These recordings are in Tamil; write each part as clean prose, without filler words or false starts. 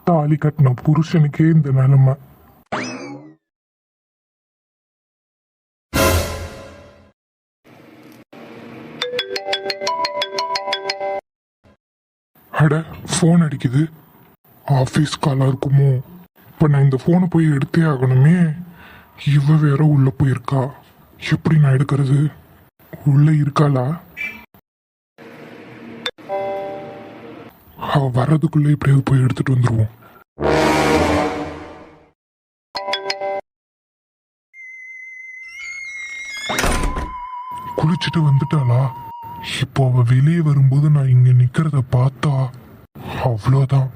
தாலி கட்டின புருஷனுக்கே இந்த நிலைமை. அட, போன் அடிக்குது. ஆபீஸ் காலா இருக்குமோ? இப்ப நான் இந்த போனை போய் எடுத்தே ஆகணுமே. இவ வேற உள்ள போயிருக்கா. எப்படி நான் எடுக்கிறது? உள்ள இருக்காளா? அவ வர்றதுக்குள்ள எப்படியாவது போய் எடுத்துட்டு வந்துருவோம். குளிச்சுட்டு வந்துட்டாளா? இப்போ அவ வெளியே வரும்போது நான் இங்க நிக்கிறத பார்த்தா அவ்வளோதான்.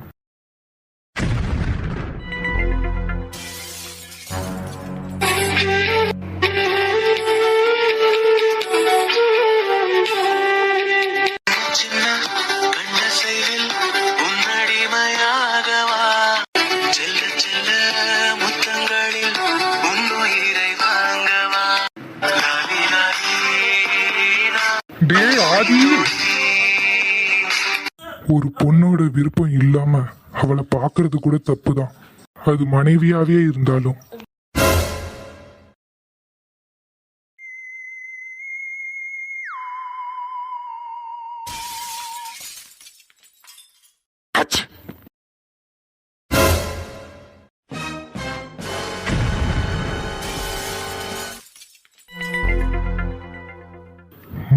ஒரு பொண்ணோட விருப்பம் இல்லாம அவளை பாக்குறது கூட தப்புதான், அது மனைவியாவே இருந்தாலும்.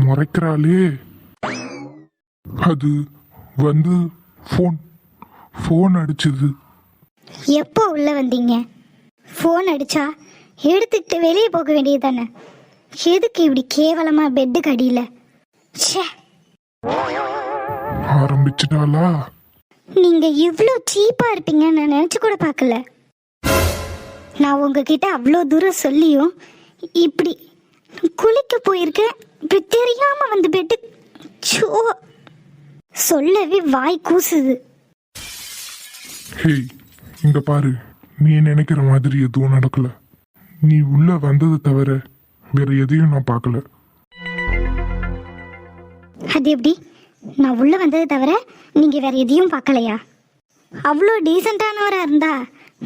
முறைக்கிறாளே. அது வந்து ஃபோன் அடிச்சது. எப்போ உள்ள வந்தீங்க? ஃபோன் அடிச்சா எடுத்துக்கிட்டு வெளியே போக வேண்டியது தானே. எதுக்கு இப்படி கேவலமா பெட்டுக்கு அடியில? ஆரம்பிச்சிட்டாளா? நீங்க இவ்வளோ சீப்பா இருப்பீங்கன்னு நான் நினைச்சு கூட பார்க்கல. நான் உங்ககிட்ட அவ்வளோ தூரம் சொல்லியும் இப்படி குளிக்க போயிருக்கேன், இப்படி தெரியாம வந்து பெட்டு சொல்லவே வாய் கூசுது. ஹேய், இங்க பாரு, நீ நினைக்கிற மாதிரி எதுவும் நடக்கல. நீ உள்ள வந்ததை தவிர வேற எதையும் நான் பார்க்கல. அது எப்படி? நான் உள்ள வந்ததை தவிர நீங்க வேற எதையும் பார்க்கலையா? அவ்வளோ டீசெண்டானவரா இருந்தா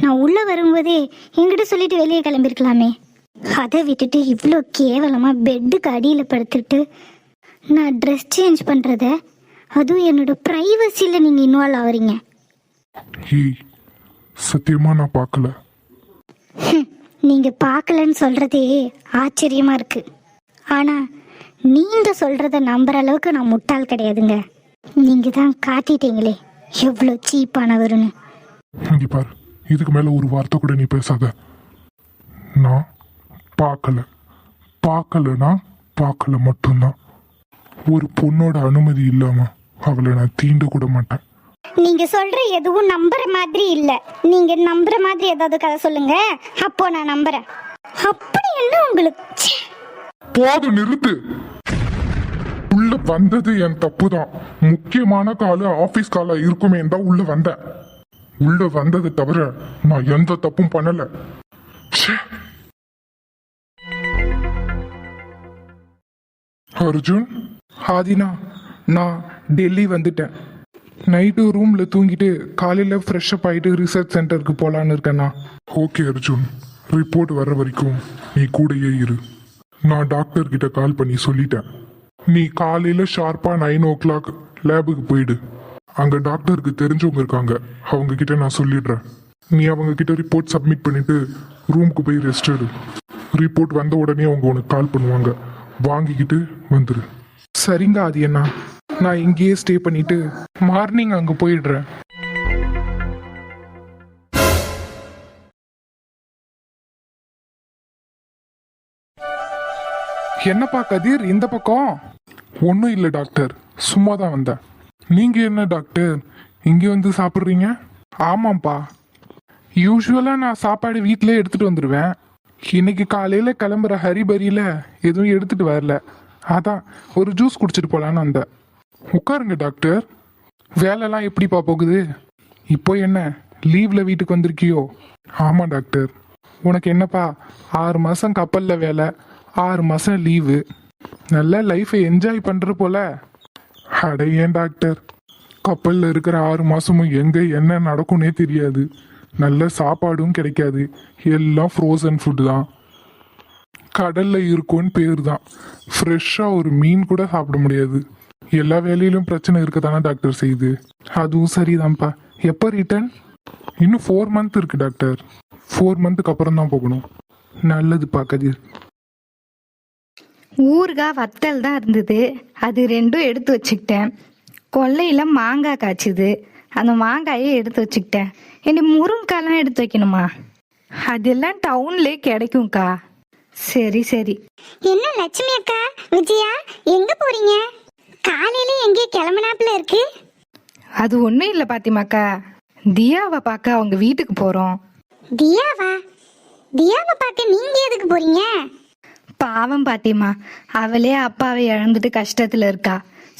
நான் உள்ள வரும்போதே என்கிட்ட சொல்லிட்டு வெளியே கிளம்பிருக்கலாமே. அதை விட்டுட்டு இவ்வளோ கேவலமா பெட்டுக்கு அடியில் படுத்துட்டு நான் ட்ரெஸ் சேஞ்ச் பண்றத, அதுவும் என்னோட பிரைவசியில் நீங்க இன்வால்வ் ஆகுறீங்க. சத்தியமா நான் பார்க்கல. நீங்க பார்க்கலன்னு சொல்றதே ஆச்சரியமா இருக்கு. ஆனா நீங்க சொல்றத நம்புற அளவுக்கு நான் முட்டாள் கிடையாதுங்க. நீங்க தான் காட்டிட்டீங்களே எவ்வளோ சீப்பானவருன்னு. இங்க பாரு, இதுக்கு மேல ஒரு வார்த்தை கூட நீ பேசாத. நான் பார்க்கலனா பார்க்கல மட்டும்தான். ஒரு பொண்ணோட அனுமதி இல்லாம அவளை நான் தீண்ட கூட மாட்டேன். நீங்க சொல்ற எதுவும் நம்புற மாதிரி இல்ல. நீங்க நம்புற மாதிரி ஏதாவது கதை சொல்லுங்க, அப்போ நான் நம்புறேன். அப்படி என்ன உங்களுக்கு? போதும், நிறுத்து. உள்ள வந்தது என் தப்பு தான். முக்கியமான கால ஆபீஸ் காலா இருக்குமே தான் உள்ள வந்தேன். உள்ள வந்ததை தவிர நான் எந்த தப்பும் பண்ணல. அர்ஜுன். ஆதினா, நான் டெல்லி வந்துட்டேன். நைட்டு ரூமில் தூங்கிட்டு காலையில் ஃப்ரெஷ்அப் ஆகிட்டு ரிசர்ச் சென்டருக்கு போகலான்னு இருக்கேண்ணா. ஓகே அர்ஜுன், ரிப்போர்ட் வர்ற வரைக்கும் நீ கூடயே இரு. நான் டாக்டர் கிட்ட கால் பண்ணி சொல்லிட்டேன். நீ காலையில் ஷார்ப்பாக 9 o'clock லேபுக்கு போயிடு. அங்கே டாக்டருக்கு தெரிஞ்சவங்க இருக்காங்க, அவங்க கிட்ட நான் சொல்லிடுறேன். நீ அவங்க கிட்ட ரிப்போர்ட் சப்மிட் பண்ணிட்டு ரூமுக்கு போய் ரெஸ்ட் எடு. ரிப்போர்ட் வந்த உடனே அவங்க உனக்கு கால் பண்ணுவாங்க, வாங்கிக்கிட்டு வந்துரு. சரிங்க ஆதி அண்ணா, நான் இங்கேயே ஸ்டே பண்ணிட்டு மார்னிங் அங்கே போயிடுறேன். என்னப்பா கதிர் இந்த பக்கம்? ஒன்றும் இல்லை டாக்டர், சும்மா தான் வந்தேன். நீங்கள் என்ன டாக்டர் இங்கே வந்து சாப்பிட்றீங்க? ஆமாம்ப்பா, யூஸ்வலாக நான் சாப்பாடு வீட்டிலே எடுத்துகிட்டு வந்துடுவேன். இன்னைக்கு காலையில் கிளம்புற ஹரிபரியில் எதுவும் எடுத்துகிட்டு வரல, அதான் ஒரு ஜூஸ் குடிச்சிட்டு போகலான்னு வந்தேன். உட்காருங்க டாக்டர். வேலைலாம் எப்படிப்பா போகுது? இப்போ என்ன லீவில் வீட்டுக்கு வந்திருக்கியோ? ஆமாம் டாக்டர். உனக்கு என்னப்பா 6 மாதம் கப்பலில் வேலை, 6 மாதம் லீவு, நல்ல லைஃப்பை என்ஜாய் பண்ணுற போல. அட ஏன் டாக்டர், கப்பல்ல இருக்கிற 6 மாசமும் எங்க என்ன நடக்கும்னே தெரியாது. நல்ல சாப்பாடும் கிடைக்காது, எல்லாம் ஃப்ரோசன் ஃபுட் தான். கடல்ல இருக்கும்னு பேர் தான், ஃப்ரெஷ்ஷா ஒரு மீன் கூட சாப்பிட முடியாது. எல்லா வேலையிலும் பிரச்சனை இருக்கத்தானே டாக்டர் செய்யுது. அதுவும் சரிதான்ப்பா. எப்போ ரிட்டர்ன்? இன்னும் 4 மந்த் இருக்கு டாக்டர். 4 மந்த்துக்கு அப்புறம் தான் போகணும். நல்லதுப்பா கதிர். ஊறுகாய் வத்தல் தான் இருந்தது, அது 2 எடுத்து வச்சுக்கிட்டேன். கொல்லையில் மாங்காய் காய்ச்சிது, அந்த மாங்காயை எடுத்து வச்சுக்கிட்டேன். இனி முருங்கைக்காய்லாம் எடுத்து வைக்கணுமா? அதெல்லாம் டவுன்லேயே கிடைக்கும்க்கா. சரி சரி. என்ன லட்சுமி அக்கா, விஜயா எங்க போறீங்க? காலையில எங்கே கிளம்பினாப்புல இருக்கு? அது ஒன்றும் இல்லை பாத்திமாக்கா, தியாவை பார்க்க அவங்க வீட்டுக்கு போகிறோம். தியாவா? தியாவை பார்க்க நீங்க எதுக்கு போறீங்க? பாவம் பாத்திமா, அவளே அப்பாவை இழந்துட்டு கஷ்டத்தில் இருக்கா.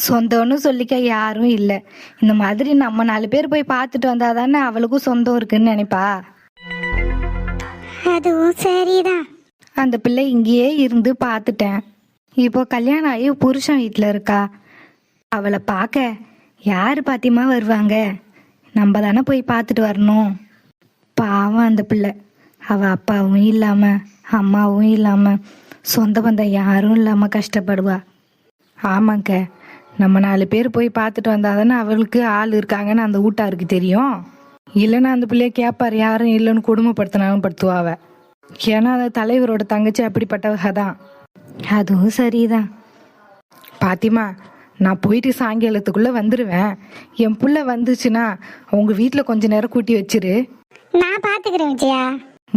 சொந்தம்னு சொல்லிக்க யாரும் இல்லை. இந்த மாதிரி நம்ம 4 பேர் போய் பார்த்துட்டு வந்தா தானே அவளுக்கும் சொந்தம் இருக்குன்னு நினைப்பா. அதுவும் சரிதான். அந்த பிள்ளை இங்கேயே இருந்து பார்த்துட்டேன். இப்போ கல்யாணம் ஆகி புருஷன் வீட்டில் இருக்கா. அவளை பார்க்க யார் பாத்திமா வருவாங்க? நம்ம தானே போய் பார்த்துட்டு வரணும். பாவம் அந்த பிள்ளை, அவள் அப்பாவும் இல்லாமல் அம்மாவும் இல்லாமல் சொந்த பந்தம் யாரும் இல்லாமல் கஷ்டப்படுவா. ஆமாங்க, நம்ம 4 பேர் போய் பார்த்துட்டு வந்தால் தானே அவளுக்கு ஆள் இருக்காங்கன்னு அந்த வீட்டாருக்கு தெரியும். இல்லைன்னா அந்த பிள்ளைய கேட்பார், யாரும் இல்லைன்னு கொடுமைப்படுத்தினாலும் படுத்துவாவ. ஏன்னா அந்த தலைவரோட தங்கச்சி அப்படிப்பட்டவக தான். அதுவும் சரிதான். பாத்திமா, நான் போயிட்டு சாயங்காலத்துக்குள்ளே வந்துடுவேன். என் புள்ள வந்துச்சுன்னா அவங்க வீட்டில் கொஞ்ச நேரம் கூட்டி வச்சிரு. நான் பாத்துக்கிறேன் விஜயா.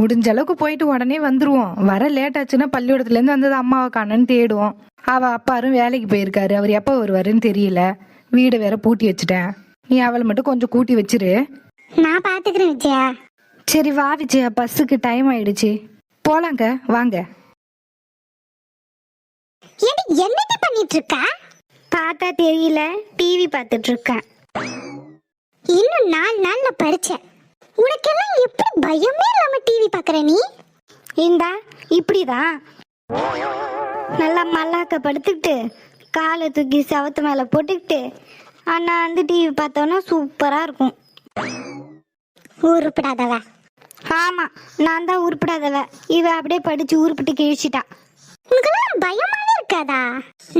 முடிஞ்ச அளவுக்கு போயிட்டு உடனே வந்துருவோம். வர லேட் ஆச்சுன்னா பள்ளிக்கூடத்துலேருந்து வந்தது அம்மாவை காணன்னு தேடுவோம். அவள் அப்பாரும் வேலைக்கு போயிருக்காரு, அவர் எப்போ வருவாருன்னு தெரியல. வீடை வேற பூட்டி வச்சுட்டேன். நீ அவளை மட்டும் கொஞ்சம் கூட்டி வச்சிரு. நான் பாத்துக்கிறேன் விஜயா. சரி வா விஜயா, பஸ்ஸுக்கு டைம் ஆயிடுச்சு, போலாங்க வாங்க. ஏண்டி என்னடி பண்ணிட்டு இருக்கா? பார்த்தா தெரியல, டிவி பார்த்துட்டு இருக்கேன். இன்னும் 4 நாள்ல பரீட்சை. உனக்கெல்லாம் எப்படி பயமே இல்லாம டிவி பார்க்கற நீ? இந்தா இப்படிதான் நல்லா மல்லாக்க படுத்துக்கிட்டு காலை தூக்கி செவத்து மேல போட்டுக்கிட்டு அண்ணா வந்து டிவி பார்த்தோன்னா சூப்பரா இருக்கும். உருப்படாதவ. ஆமா, நான் தான் உருப்படாதவ. இவ அப்படியே படிச்சு உருப்பிட்டு கிழிச்சிட்டா. உனக்கெல்லாம் பயமாவே இருக்காதா?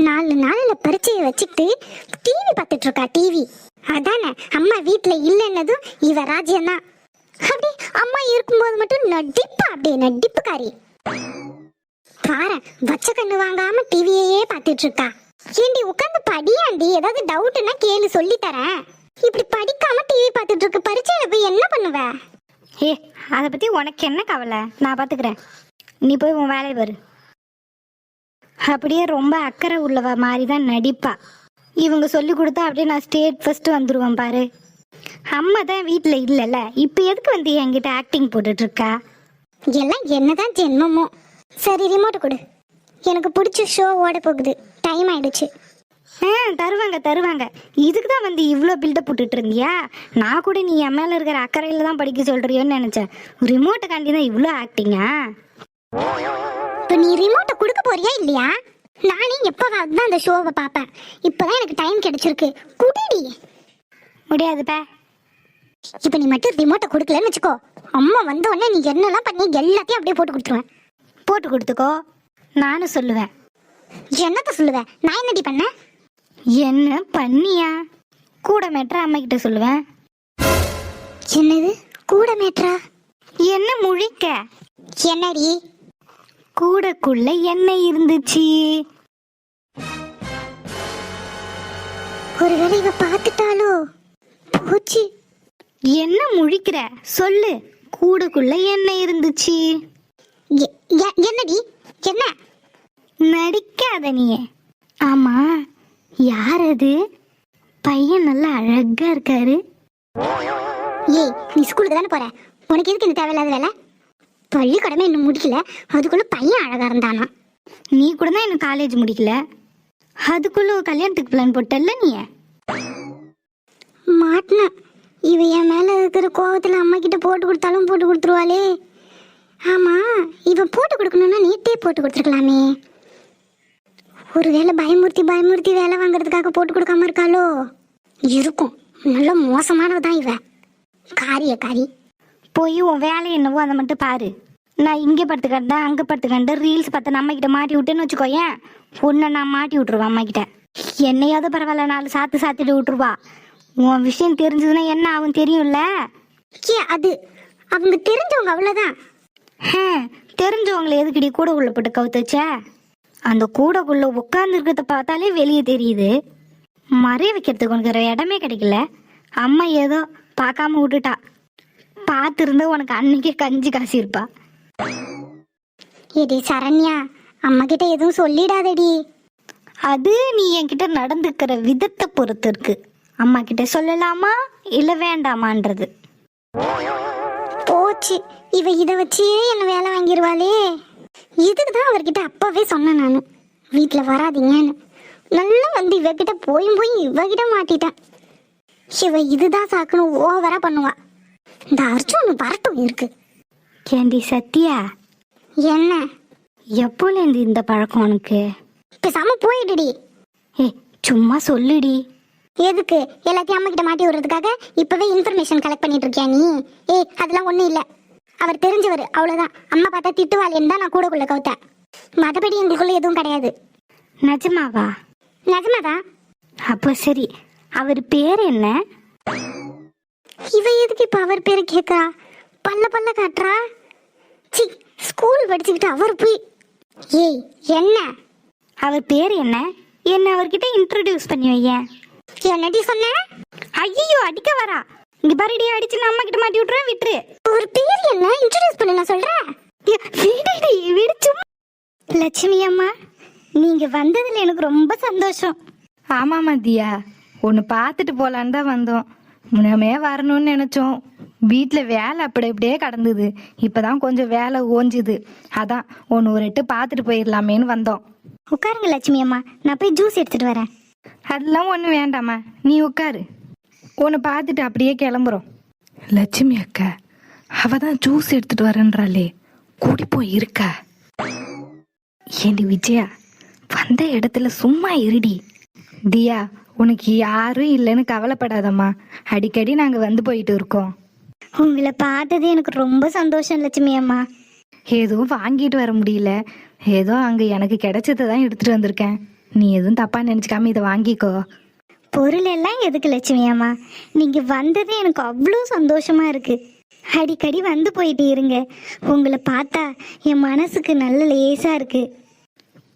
4 நாள்ல பரீட்சையை வச்சுக்கிட்டு டிவி பார்த்துட்டு இருக்கா. டிவி அதானே அம்மா வீட்டுல இல்லைன்னதும் இவ ராஜ்யம்தான். அப்படி அம்மா இருக்கும்போது மட்டும் நடிப்பா, அப்படியே நடிப்புக்காரி. பாரு, வச்ச கண்ணு வாங்காம டிவியே பார்த்துட்டு இருக்கா. ஏண்டி உட்காந்து படியாண்டி, ஏதாவது டவுட்னா கேளு, சொல்லி தரேன். இப்படி படிக்காம டிவி பார்த்துட்டு இருக்க, பரீட்சையில போய் என்ன பண்ணுவ? ஏ, அதை பத்தி உனக்கு என்ன கவலை? நான் பாத்துக்கிறேன், நீ போய் உன் வேலையை பாரு. அப்படியே ரொம்ப அக்கறை உள்ளவ மாதிரி தான் நடிப்பா. இவங்க சொல்லி கொடுத்தா அப்படியே நான் ஸ்டேட் ஃபர்ஸ்ட் வந்துருவேன் பாரு. அம்மா தான் வீட்டில் இல்லைல்ல, இப்போ எதுக்கு வந்து என்கிட்ட ஆக்டிங் போட்டுட்டு இருக்கா? எல்லாம் என்னதான் ஜென்மமோ. சரி, ரிமோட் கொடு, எனக்கு பிடிச்ச ஷோ ஓட போகுது, டைம் ஆயிடுச்சு. தருவாங்க தருவாங்க. இதுக்கு தான் வந்து இவ்வளோ பில்டப் போட்டுட்டு இருந்தியா? நான் கூட நீ என் மேலே இருக்கிற அக்கறையில் தான் படிக்க சொல்கிறியோன்னு நினச்சேன். ரிமோட்டை காண்டி தான் இவ்வளோ ஆக்டிங்கா? இப்போ நீ ரிமோட்டை கொடுக்க போறியா இல்லையா? நானே எப்போவாது தான் அந்த ஷோவை பார்ப்பேன். இப்போதான் எனக்கு டைம் கிடைச்சிருக்கு, குடிடி. முடியாதுப்பா. இப்போ நீ மட்டும் ரிமோட்டை கொடுக்கலன்னு வச்சுக்கோ, அம்மா வந்த உடனே நீ என்னெல்லாம் பண்ணி எல்லாத்தையும் அப்படியே போட்டு கொடுத்துருவேன். போட்டு கொடுத்துக்கோ, நானும் சொல்லுவேன். என்னத்த சொல்லுவேன்? நான் என்னடி பண்ணேன்? என்ன பண்ணியா? கூட மேட்ரா அம்மா கிட்ட சொல்லுவேன். என்னது கூட மேட்ரா? என்ன முழிக்க? என்னடி? கூடக்குள்ள என்ன இருந்துச்சு? ஒருவேளை இவ பார்த்துட்டாலோ? போச்சு. என்ன முழிக்கிற? சொல்லு, கூடக்குள்ள என்ன இருந்துச்சு? என்னடி? என்ன நடிக்காத நீ. ஆமா, யார் அது? பையன் நல்லா அழகா இருக்காரு. ஏய், நீ ஸ்கூலுக்கு தானே போற, உனக்கு எதுக்கு இந்த தேவையில்லாத வேலை? பள்ளிக்கூடமே இன்னும் முடிக்கல, அதுக்குள்ள பையன் அழகா இருந்தானா? நீ கூட தான் இன்னும் காலேஜ் முடிக்கல, அதுக்குள்ள கல்யாணத்துக்கு பிளான் போட்டல்ல நீ? மாட்டின. இவ என் மேல இருக்கிற கோவத்துல அம்மா கிட்ட போட்டு கொடுத்தாலும் போட்டு கொடுத்துருவாளே. ஆமா, இவ போட்டு கொடுக்கணும்னா நீட்டே போட்டு கொடுத்துருக்கலாமே. ஒருவேளை பயமுறுத்தி வேலை வாங்குறதுக்காக போட்டு கொடுக்காம இருக்காளோ? இருக்கும். நல்ல மோசமானவ தான் இவ. காரி போய் உன் வேலை என்னவோ அதை மட்டும் பாரு. நான் இங்கே படுத்துக்கிட்ட அங்கே படுத்துக்கிட்ட ரீல்ஸ் பார்த்து நம்ம கிட்ட மாட்டி விட்டேன்னு வச்சுக்கோயேன், உன்னை நான் மாட்டி விட்டுருவேன் அம்மா கிட்ட. என்னையாவது பரவாயில்ல, 4 சாத்திட்டு விட்டுருவா. உன் விஷயம் தெரிஞ்சதுன்னா என்ன ஆகும் தெரியும்ல? அது அவங்க தெரிஞ்சவங்க, அவ்வளோதான். தெரிஞ்சவங்களை எதுக்கடி கூடக்குள்ள போட்டு கவுத்து வச்ச? அந்த கூடக்குள்ள உட்கார்ந்து இருக்கிறத பார்த்தாலே வெளியே தெரியுது. மறைய வைக்கிறதுக்கு உனக்கு ஒரு இடமே கிடைக்கல. அம்மா ஏதோ பார்க்காம விட்டுட்டா. பார்த்துருந்தா உனக்கு அன்னைக்கே கஞ்சி காசிருப்பா. ஏடி சரண்யா, அம்மா கிட்ட எதுவும் சொல்லிடாதடி. அது நீ என்கிட்ட நடந்துக்கிற விதத்தை பொறுத்து இருக்கு. அம்மா கிட்ட சொல்லலாமா இல்லை வேண்டாமான்றது. போச்சு, இவ இதை வச்சே என்ன வேலை வாங்கிடுவாளே. இதுக்கு தான் அவர்கிட்ட அப்பவே சொன்னேன் நான், வீட்டில் வராதிங்கன்னு. நல்லா வந்து இவகிட்ட போய் இவகிட்ட மாட்டிட்டேன். இவ இதுதான் சாக்கணும் ஓவரா பண்ணுவா. இந்த அர்ஜுன் வரட்டும் இருக்கு. கேண்டி சத்யா, என்ன எப்போலேருந்து இந்த பழக்கம் உனக்கு? பேசாம போயிடுடி. சும்மா சொல்லுடி. எதுக்கு எல்லாத்தையும் அம்மா கிட்ட மாட்டி விடுறதுக்காக இப்பவே இன்ஃபர்மேஷன் கலெக்ட் பண்ணிட்டு இருக்கியா நீ? அதெல்லாம் ஒன்றும் இல்லை. அவர் தெரிஞ்சவர், அவ்வளோதான். அம்மா பார்த்தா திட்டுவாளேன்னு தான் நான் கூடக்குள்ள கவுத்தேன். மற்றபடி எங்களுக்குள்ள எதுவும் கிடையாது. நிஜமாவா? நிஜமாதான். அப்போ சரி, அவர் பேர் என்ன? இவ எதுக்கு இப்ப அவர் பேரு கேட்கறா? பல்ல காட்டுறா. சி, ஸ்கூல் படிச்சுக்கிட்டு அவர் போய். என்ன அவர் பேர் என்ன? என்ன அவர்கிட்ட இன்ட்ரோடியூஸ் பண்ணி வையேன். என்னடி சொன்ன? ஐயோ, அடிக்க வரா. இங்க பாருடி, அடிச்சு அம்மா கிட்ட மாட்டி விட்டுறேன், விட்டுரு. ஒரு பேர் என்ன இன்ட்ரோடியூஸ் பண்ண நான் சொல்றேன். விடுச்சு. லட்சுமி அம்மா, நீங்க வந்ததுல எனக்கு ரொம்ப சந்தோஷம். ஆமாம்மா தியா, ஒன்று பார்த்துட்டு போகலான்னு தான் வந்தோம். முன்னமே வரணும்னு நினச்சோம். வீட்டில் வேலை அப்படி இப்படியே கடந்தது. இப்போ தான் கொஞ்சம் வேலை ஓஞ்சுது. அதான் ஒரு எட்டு பார்த்துட்டு போயிடலாமேன்னு வந்தோம். உட்காருங்க லட்சுமி அம்மா, நான் போய் ஜூஸ் எடுத்துட்டு வரேன். அதெல்லாம் ஒன்றும் வேண்டாம்மா, நீ உட்காரு. ஒன்று பார்த்துட்டு அப்படியே கிளம்புறோம். லட்சுமி அக்கா, அவ தான் ஜூஸ் எடுத்துட்டு வரேன்றாளே, கூடி போய் இருக்கா? ஏண்டி விஜயா, வந்த இடத்துல சும்மா இருடி. தியா, உனக்கு யாரும் இல்லைன்னு கவலைப்படாதம்மா. அடிக்கடி நாங்கள் வந்து போயிட்டு இருக்கோம். உங்களை பார்த்தது எனக்கு ரொம்ப சந்தோஷம் லட்சுமி அம்மா. எதுவும் வாங்கிட்டு வர முடியல, ஏதோ அங்கே எனக்கு கிடைச்சதை தான் எடுத்துட்டு வந்திருக்கேன். நீ எதுவும் தப்பாக நினச்சிக்காம இதை வாங்கிக்கோ. பொருள் எல்லாம் எதுக்கு லட்சுமி அம்மா, நீங்கள் வந்தது எனக்கு அவ்வளோ சந்தோஷமா இருக்கு. அடிக்கடி வந்து போயிட்டு இருங்க. உங்களை பார்த்தா என் மனசுக்கு நல்ல லேசா இருக்கு.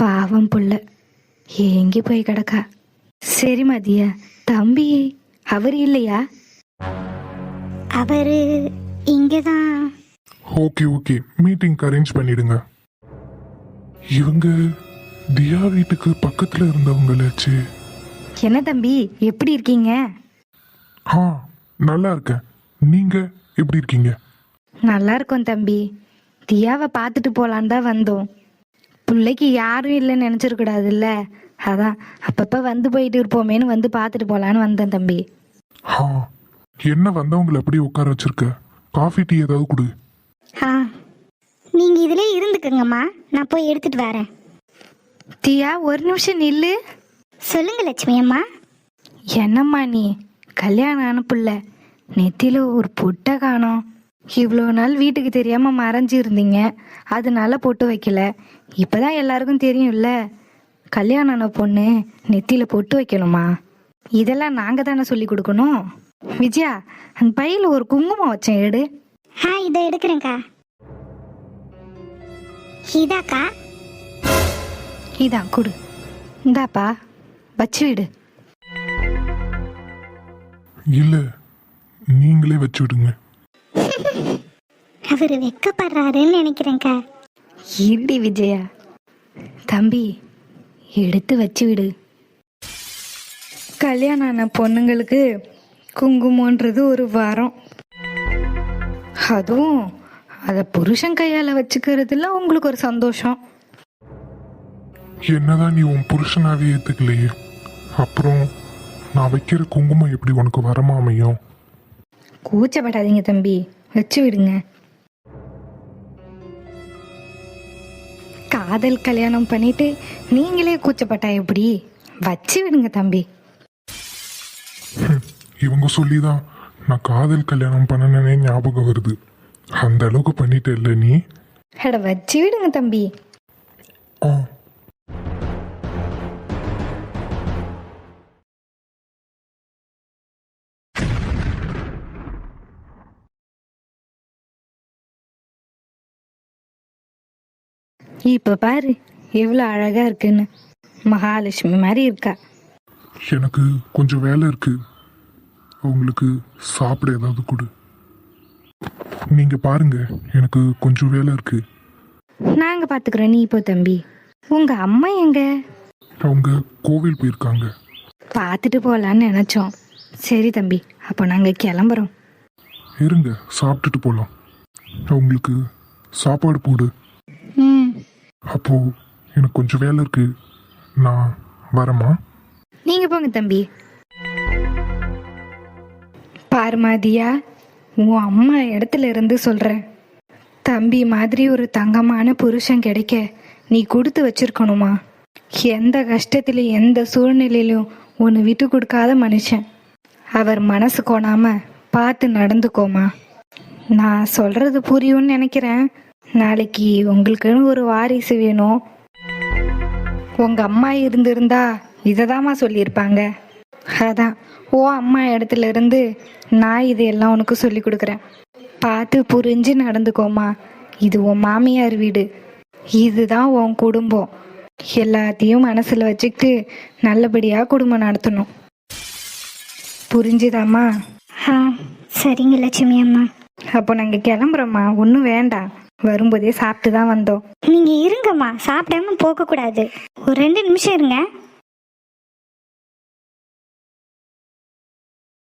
பாவம் புள்ள எங்கே போய் கிடக்கா? சரி மதியா, தம்பி அவர் இல்லையா? அவரு இங்கதான். ஓகே, மீட்டிங் அரேஞ்ச் பண்ணிடுங்க. இவங்க தியா வீட்டுக்கு பக்கத்துல இருந்தவங்களாச்சு. என்ன தம்பி, எப்படி இருக்கீங்க? நல்லா இருக்கேன். நீங்க எப்படி இருக்கீங்க? நல்லா இருக்கோம் தம்பி. தியாவை பார்த்துட்டு போலான்னு தான் வந்தோம். பிள்ளைக்கு யாரும் இல்லைன்னு நினச்சிருக்கூடாதுல்ல, அதான் அப்பப்போ வந்து போயிட்டு இருப்போமேன்னு வந்து பார்த்துட்டு போகலான்னு வந்தேன் தம்பி. என்ன வந்தவங்களை அப்படியே உட்கார வச்சிருக்க? காஃபி டீ ஏதாவது கொடு. நீங்க இதுல இருந்துக்கங்கம்மா, நான் போய் எடுத்துட்டு வரேன். தியா, ஒரு நிமிஷம் நில்லு. சொல்லுங்க லட்சுமி அம்மா. என்னம்மா நீ, கல்யாணம் ஆன புள்ள, நெத்தியில ஒரு பொட்டை காணோம். இவ்வளோ நாள் வீட்டுக்கு தெரியாம மறைஞ்சு இருந்தீங்க, அதனால பொட்டு வைக்கல. இப்பதான் எல்லாருக்கும் தெரியும்ல, கல்யாணம் ஆன பொண்ணு நெத்தியில பொட்டு வைக்கணுமா? இதெல்லாம் நாங்க தானே சொல்லி கொடுக்கணும். விஜயா, அந்த பையில ஒரு குங்குமம் வச்சேன், எடு. இதை எடுக்கிறேன்க்கா. இதாக்கா? இதான் கொடு. இந்தாப்பா, வச்சு விடு. இல்ல, நீங்களே வச்சு விடுங்க. அவரு வெக்கப்படுறாருன்னு நினைக்கிறேன்க்கா. இருடி விஜயா, தம்பி எடுத்து வச்சு விடு. கல்யாணம் ஆன பொண்ணுங்களுக்கு குங்குமன்றது ஒரு வரம். அதுவும் அதை புருஷன் கையால வச்சுக்கிறதுல உங்களுக்கு ஒரு சந்தோஷம். என்னதான் நீ உன் புருஷனாவே ஏத்துக்கலையே, அப்புறம் நான் வைக்கிற குங்குமம் எப்படி உனக்கு வரமா அமையும்? கூச்சப்படாதீங்க தம்பி, வச்சு விடுங்க. காதல் கல்யாணம் பண்ணிட்டு நீங்களே கூச்சப்பட்டா எப்படி? வச்சு விடுங்க தம்பி. இவங்க சொல்லிதான் நான் காதல் கல்யாணம் பண்ணனே ஞாபகம் வருது. அந்த அளவுக்கு பண்ணிட்ட இல்லை நீ? அட வச்சு விடுங்க தம்பி. ஆ இப்ப பாரு எவ்வளோ அழகா இருக்குன்னு. மகாலட்சுமி மாதிரி இருக்கா. எனக்கு கொஞ்சம் வேலை இருக்கு. உங்களுக்கு சாப்பிட ஏதாவது கொடு. நீங்க பாருங்க, எனக்கு கொஞ்சம் வேலை இருக்கு. நாங்க பாத்துக்கிறோம், நீ இப்போ தம்பி. உங்க அம்மா எங்க? அவங்க கோவில் போயிருக்காங்க. பார்த்துட்டு போகலான்னு நினைச்சோம். சரி தம்பி, அப்போ நாங்க கிளம்புறோம். இருங்க, சாப்பிட்டுட்டு போகலாம். உங்களுக்கு சாப்பாடு போடு. ம், அப்போ எனக்கு கொஞ்சம் வேலை இருக்கு, நான் வரேம்மா. நீங்க போங்க தம்பி. பாருமா தியா, உன் அம்மா இடத்துல இருந்து சொல்றேன். தம்பி மாதிரி ஒரு தங்கமான புருஷன் கிடைக்க நீ கொடுத்து வச்சிருக்கணுமா. எந்த கஷ்டத்திலும் எந்த சூழ்நிலையிலும் ஒன்று விட்டு கொடுக்காத மனுஷன். அவர் மனசு கோணாம பார்த்து நடந்துக்கோமா. நான் சொல்றது புரியும்னு நினைக்கிறேன். நாளைக்கு உங்களுக்குன்னு ஒரு வாரிசு வேணும். உங்க அம்மா இருந்திருந்தா இதைதாம்மா சொல்லியிருப்பாங்க. அதான் ஓ அம்மா இடத்துல இருந்து நான் இதையெல்லாம் உனக்கு சொல்லி கொடுக்குறேன். பார்த்து புரிஞ்சு நடந்துக்கோமா. இது உன் மாமியார் வீடு, இதுதான் உன் குடும்பம். எல்லாத்தையும் மனசில் வச்சுக்கிட்டு நல்லபடியாக குடும்பம் நடத்தணும். புரிஞ்சுதாம்மா? ஆ சரிங்க லட்சுமி அம்மா. அப்போ நாங்கள் கிளம்புறோம்மா. ஒன்றும் வேண்டாம், வரும்போதே சாப்பிட்டு தான் வந்தோம். நீங்க இருங்கம்மா, சாப்பிடாம போக கூடாது. ஒரு 2 நிமிஷம் இருங்க.